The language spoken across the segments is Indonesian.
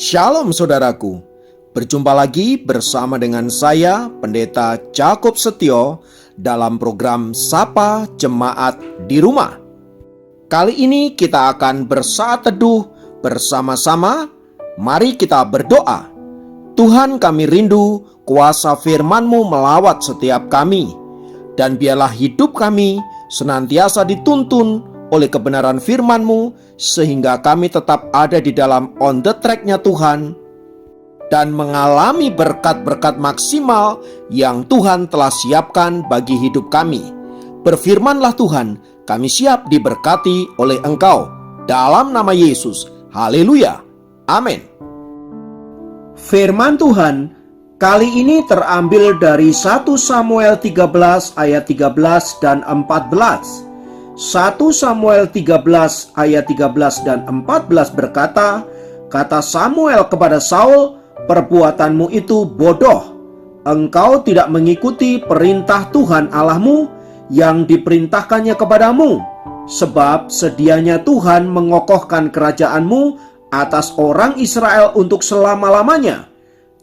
Shalom saudaraku, berjumpa lagi bersama dengan saya Pendeta Jakob Setio dalam program Sapa Jemaat di Rumah. Kali ini kita akan bersaat teduh bersama-sama. Mari kita berdoa. Tuhan, kami rindu kuasa firman-Mu melawat setiap kami, dan biarlah hidup kami senantiasa dituntun oleh kebenaran firman-Mu, sehingga kami tetap ada di dalam on the track-nya Tuhan, dan mengalami berkat-berkat maksimal yang Tuhan telah siapkan bagi hidup kami. Berfirmanlah Tuhan, kami siap diberkati oleh Engkau. Dalam nama Yesus, haleluya, amin. Firman Tuhan kali ini terambil dari 1 Samuel 13 ayat 13 dan 14. 1 Samuel 13 ayat 13 dan 14 berkata, kata Samuel kepada Saul, perbuatanmu itu bodoh. Engkau tidak mengikuti perintah Tuhan Allahmu yang diperintahkannya kepadamu. Sebab sedianya Tuhan mengokohkan kerajaanmu atas orang Israel untuk selama-lamanya.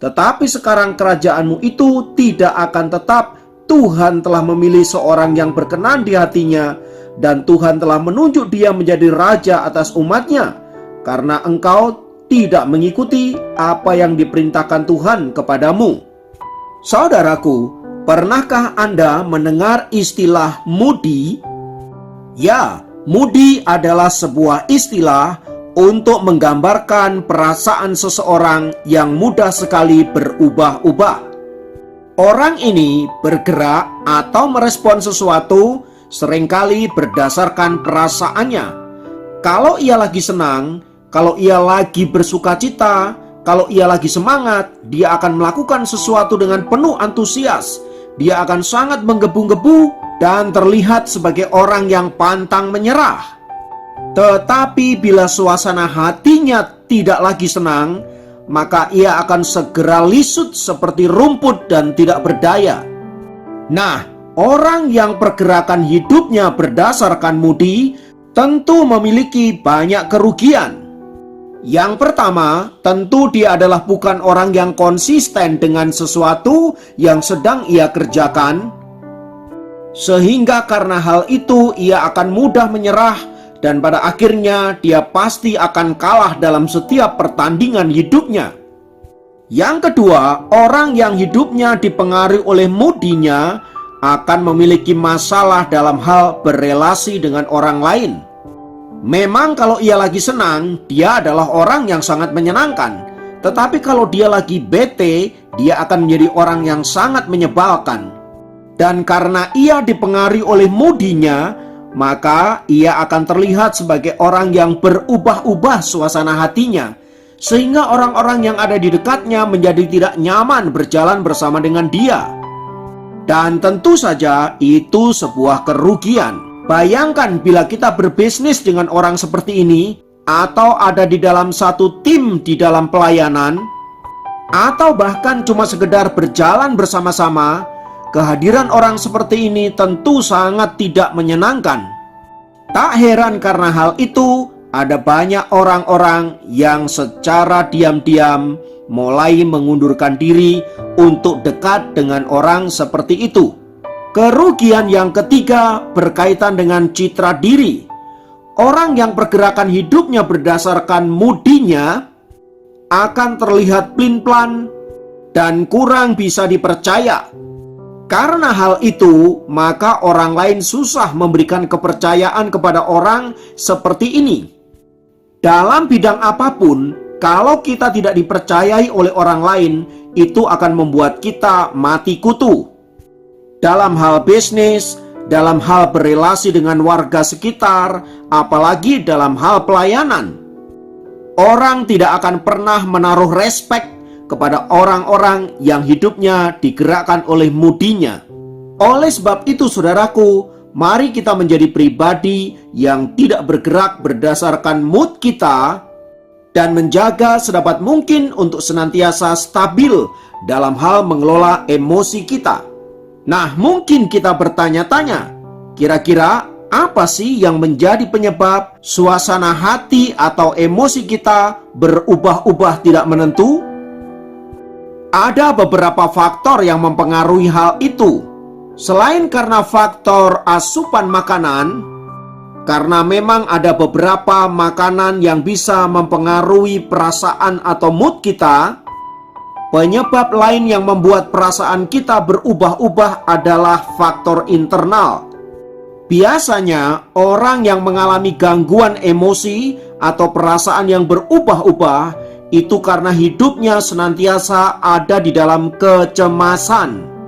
Tetapi sekarang kerajaanmu itu tidak akan tetap. Tuhan telah memilih seorang yang berkenan di hatinya, dan Tuhan telah menunjuk dia menjadi raja atas umatnya, karena engkau tidak mengikuti apa yang diperintahkan Tuhan kepadamu. Saudaraku, pernahkah Anda mendengar istilah mudi? Ya, mudi adalah sebuah istilah untuk menggambarkan perasaan seseorang yang mudah sekali berubah-ubah. Orang ini bergerak atau merespon sesuatu seringkali berdasarkan perasaannya. Kalau ia lagi senang, kalau ia lagi bersukacita, kalau ia lagi semangat, dia akan melakukan sesuatu dengan penuh antusias. Dia akan sangat menggebu-gebu dan terlihat sebagai orang yang pantang menyerah. Tetapi bila suasana hatinya tidak lagi senang, maka ia akan segera lisut seperti rumput dan tidak berdaya. Nah, orang yang pergerakan hidupnya berdasarkan mudi tentu memiliki banyak kerugian. Yang pertama, tentu dia adalah bukan orang yang konsisten dengan sesuatu yang sedang ia kerjakan, sehingga karena hal itu ia akan mudah menyerah, dan pada akhirnya dia pasti akan kalah dalam setiap pertandingan hidupnya. Yang kedua, orang yang hidupnya dipengaruhi oleh mudinya akan memiliki masalah dalam hal berelasi dengan orang lain. Memang kalau ia lagi senang, dia adalah orang yang sangat menyenangkan. Tetapi kalau dia lagi bete, dia akan menjadi orang yang sangat menyebalkan. Dan karena ia dipengaruhi oleh mudinya, maka ia akan terlihat sebagai orang yang berubah-ubah suasana hatinya, sehingga orang-orang yang ada di dekatnya menjadi tidak nyaman berjalan bersama dengan dia. Dan tentu saja itu sebuah kerugian. Bayangkan bila kita berbisnis dengan orang seperti ini, atau ada di dalam satu tim di dalam pelayanan, atau bahkan cuma sekedar berjalan bersama-sama. Kehadiran orang seperti ini tentu sangat tidak menyenangkan. Tak heran karena hal itu, ada banyak orang-orang yang secara diam-diam mulai mengundurkan diri untuk dekat dengan orang seperti itu. Kerugian yang ketiga berkaitan dengan citra diri. Orang yang pergerakan hidupnya berdasarkan mudinya akan terlihat plin-plan dan kurang bisa dipercaya. Karena hal itu, maka orang lain susah memberikan kepercayaan kepada orang seperti ini. Dalam bidang apapun, kalau kita tidak dipercayai oleh orang lain, itu akan membuat kita mati kutu. Dalam hal bisnis, dalam hal berelasi dengan warga sekitar, apalagi dalam hal pelayanan. Orang tidak akan pernah menaruh respek kepada orang-orang yang hidupnya digerakkan oleh mudinya. Oleh sebab itu saudaraku, mari kita menjadi pribadi yang tidak bergerak berdasarkan mood kita, dan menjaga sedapat mungkin untuk senantiasa stabil dalam hal mengelola emosi kita. Nah, mungkin kita bertanya-tanya, kira-kira Apa sih yang menjadi penyebab suasana hati atau emosi kita berubah-ubah tidak menentu? Ada beberapa faktor yang mempengaruhi hal itu. Selain karena faktor asupan makanan, karena memang ada beberapa makanan yang bisa mempengaruhi perasaan atau mood kita, penyebab lain yang membuat perasaan kita berubah-ubah adalah faktor internal. Biasanya, orang yang mengalami gangguan emosi atau perasaan yang berubah-ubah itu karena hidupnya senantiasa ada di dalam kecemasan.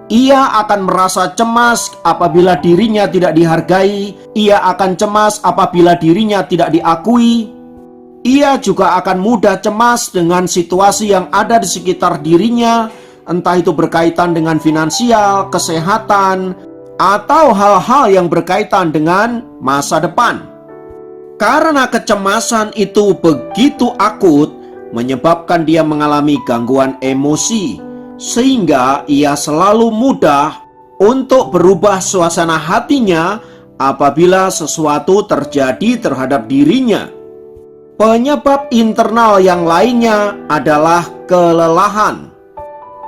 Ia akan merasa cemas apabila dirinya tidak dihargai. Ia akan cemas apabila dirinya tidak diakui. Ia juga akan mudah cemas dengan situasi yang ada di sekitar dirinya, entah itu berkaitan dengan finansial, kesehatan, atau hal-hal yang berkaitan dengan masa depan. Karena kecemasan itu begitu akut, menyebabkan dia mengalami gangguan emosi, sehingga ia selalu mudah untuk berubah suasana hatinya apabila sesuatu terjadi terhadap dirinya. Penyebab internal yang lainnya adalah kelelahan.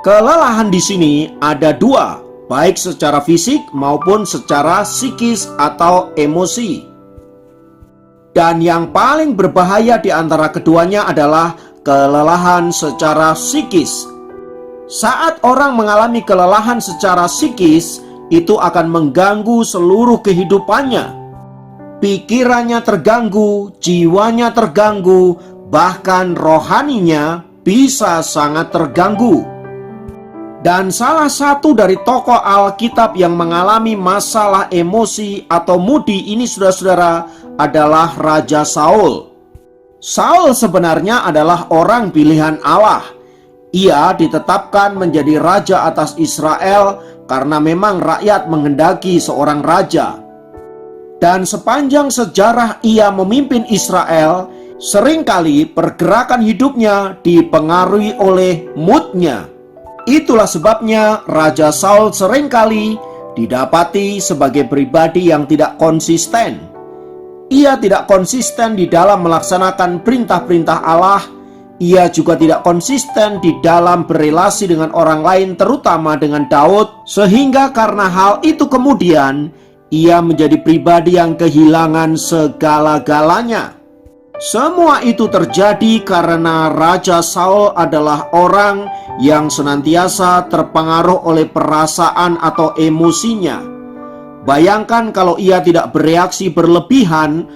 Kelelahan di sini ada dua, baik secara fisik maupun secara psikis atau emosi. Dan yang paling berbahaya di antara keduanya adalah kelelahan secara psikis. Saat orang mengalami kelelahan secara psikis, itu akan mengganggu seluruh kehidupannya. Pikirannya terganggu, jiwanya terganggu, bahkan rohaninya bisa sangat terganggu. Dan salah satu dari tokoh Alkitab yang mengalami masalah emosi atau moody ini, saudara-saudara, adalah Raja Saul. Saul sebenarnya adalah orang pilihan Allah. Ia ditetapkan menjadi raja atas Israel karena memang rakyat menghendaki seorang raja. Dan sepanjang sejarah ia memimpin Israel, seringkali pergerakan hidupnya dipengaruhi oleh moodnya. Itulah sebabnya Raja Saul seringkali didapati sebagai pribadi yang tidak konsisten. Ia tidak konsisten di dalam melaksanakan perintah-perintah Allah. Ia juga tidak konsisten di dalam berelasi dengan orang lain, terutama dengan Daud. Sehingga karena hal itu kemudian ia menjadi pribadi yang kehilangan segala-galanya. Semua itu terjadi karena Raja Saul adalah orang yang senantiasa terpengaruh oleh perasaan atau emosinya. Bayangkan kalau ia tidak bereaksi berlebihan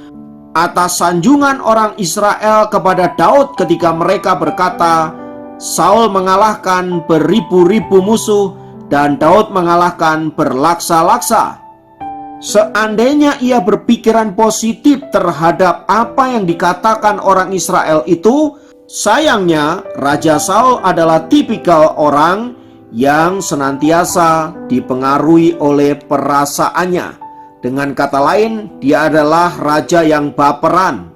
atas sanjungan orang Israel kepada Daud ketika mereka berkata, Saul mengalahkan beribu-ribu musuh dan Daud mengalahkan berlaksa-laksa. Seandainya ia berpikiran positif terhadap apa yang dikatakan orang Israel itu, sayangnya Raja Saul adalah tipikal orang yang senantiasa dipengaruhi oleh perasaannya. Dengan kata lain, dia adalah raja yang baperan.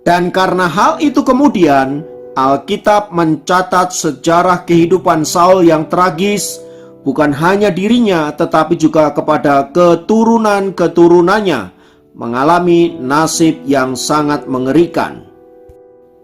Dan karena hal itu kemudian, Alkitab mencatat sejarah kehidupan Saul yang tragis, bukan hanya dirinya, tetapi juga kepada keturunan-keturunannya mengalami nasib yang sangat mengerikan.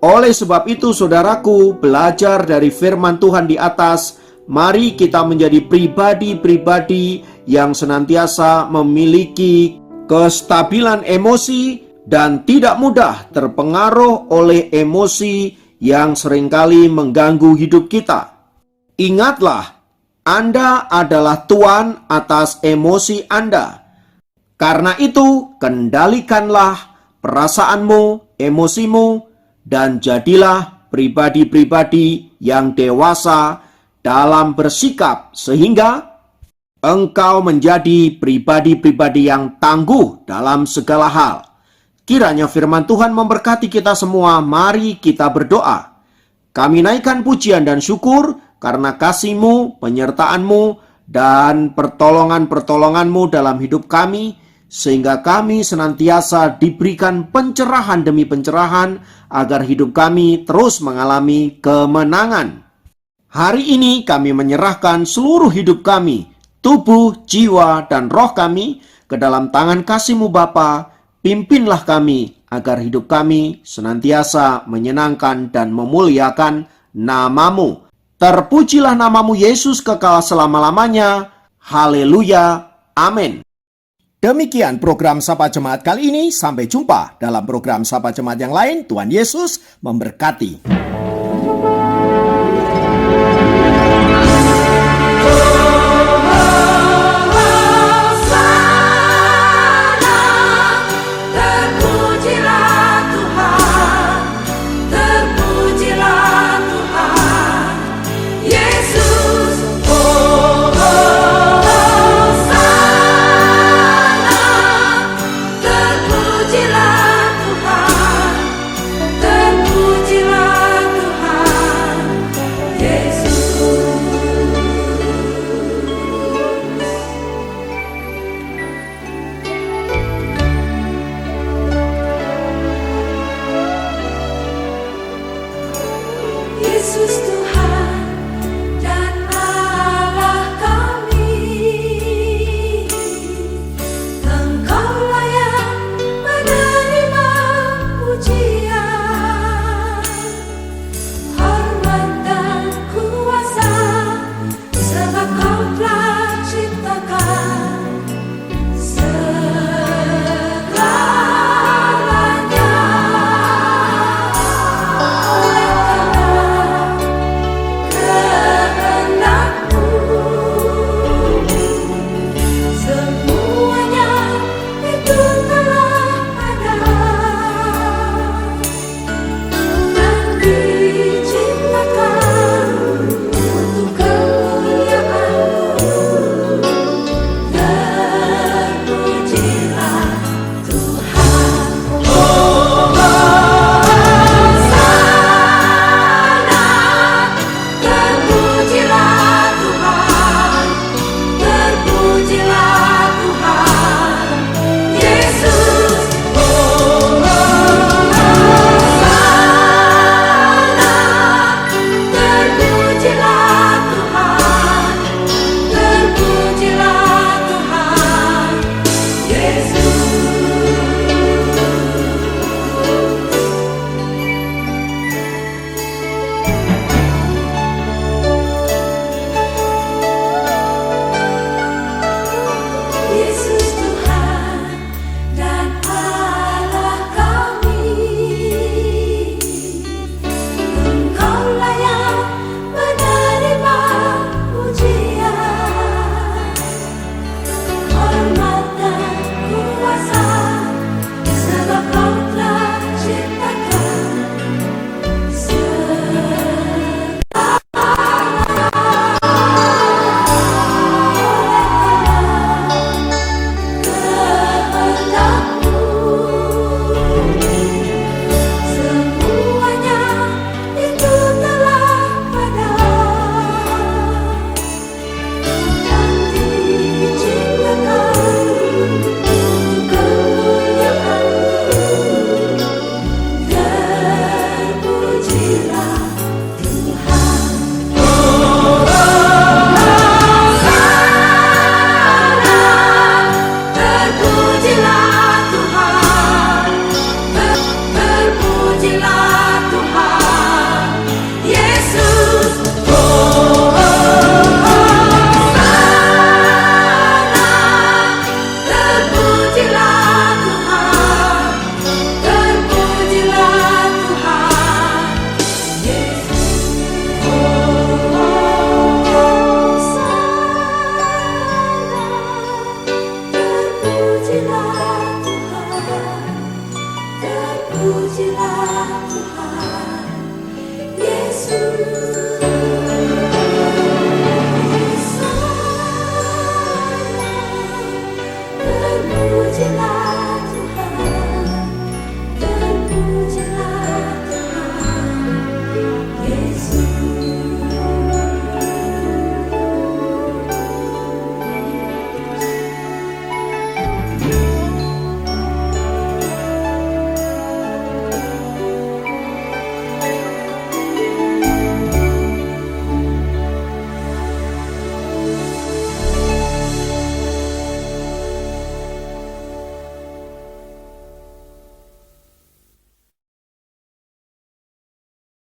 Oleh sebab itu, saudaraku, belajar dari firman Tuhan di atas, mari kita menjadi pribadi-pribadi yang senantiasa memiliki kestabilan emosi dan tidak mudah terpengaruh oleh emosi yang seringkali mengganggu hidup kita. Ingatlah, Anda adalah tuan atas emosi Anda. Karena itu, kendalikanlah perasaanmu, emosimu, dan jadilah pribadi-pribadi yang dewasa dalam bersikap sehingga engkau menjadi pribadi-pribadi yang tangguh dalam segala hal. Kiranya firman Tuhan memberkati kita semua. Mari kita berdoa. Kami naikkan pujian dan syukur karena kasih-Mu, penyertaan-Mu, dan pertolongan-pertolongan-Mu dalam hidup kami, sehingga kami senantiasa diberikan pencerahan demi pencerahan, agar hidup kami terus mengalami kemenangan. Hari ini kami menyerahkan seluruh hidup kami, tubuh, jiwa, dan roh kami ke dalam tangan kasih-Mu Bapa. Pimpinlah kami agar hidup kami senantiasa menyenangkan dan memuliakan nama-Mu. Terpujilah nama-Mu Yesus kekal selama-lamanya. Haleluya. Amin. Demikian program Sapa Jemaat kali ini. Sampai jumpa dalam program Sapa Jemaat yang lain. Tuhan Yesus memberkati. Yesus